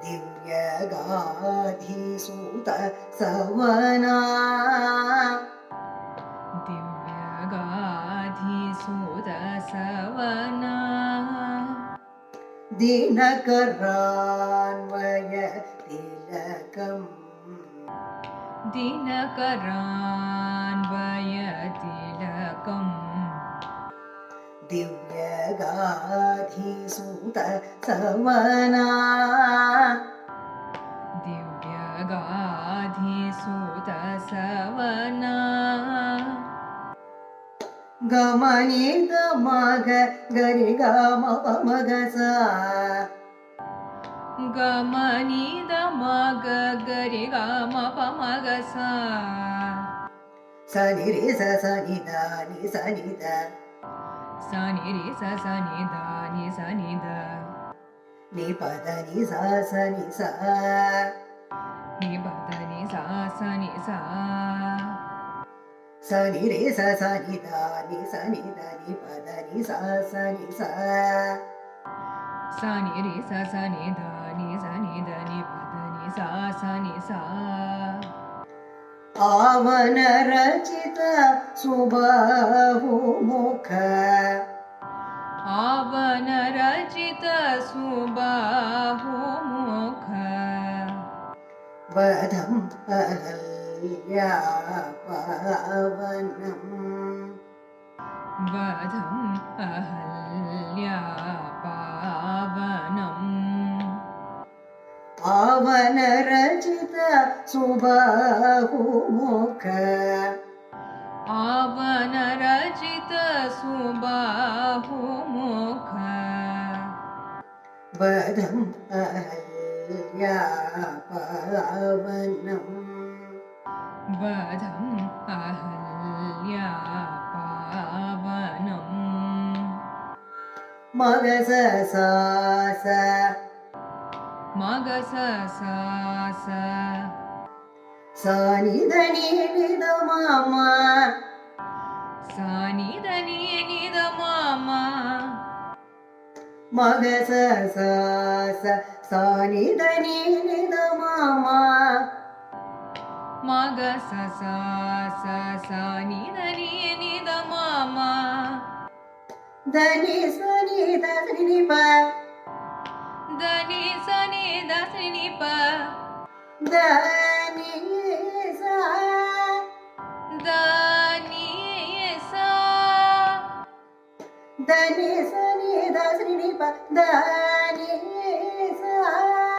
दिव्यगाधिसूत सवना दिव्यगाधिसूत सवना दिनकरान्वय तिलकम् दिनकरान्वय तिलकम् दिव्यगाधिसूत सवना दिव्यगाधिसूत सवना गमनित मग गरि गम पमग सा गमनिद मग गरि गम पमग सा सनि रे स नि द नि स नि द सनि रे स नि द नि स नि द नि पद नि स नि स नि पद नि स नि स सनि रे स नि द नि स नि द नि पद नि स नि स सनि रे स नि द नि स नि द नि पद नि स नि स आवन रचित सुबाहुमुख आवन रचित सुबाहुमुख वधम् अहल्या पावनम् वधम् अहल्या पावनम् आवन रचित सुबाहुमुख आवन रचित सुबाहुमुख वधम् अहल्या पावनम् वधम् अहल्या पावनम् मगस सास मगस सास सानि धनि निद मामा सानि धनि निद मामा मगस सास सानि धनि निद मामा मगस सास सानि धनि निद मामा धनि सनि धनि प धनि सनि धनि प धनि सा धनि सा धनि सनि धनि प धनि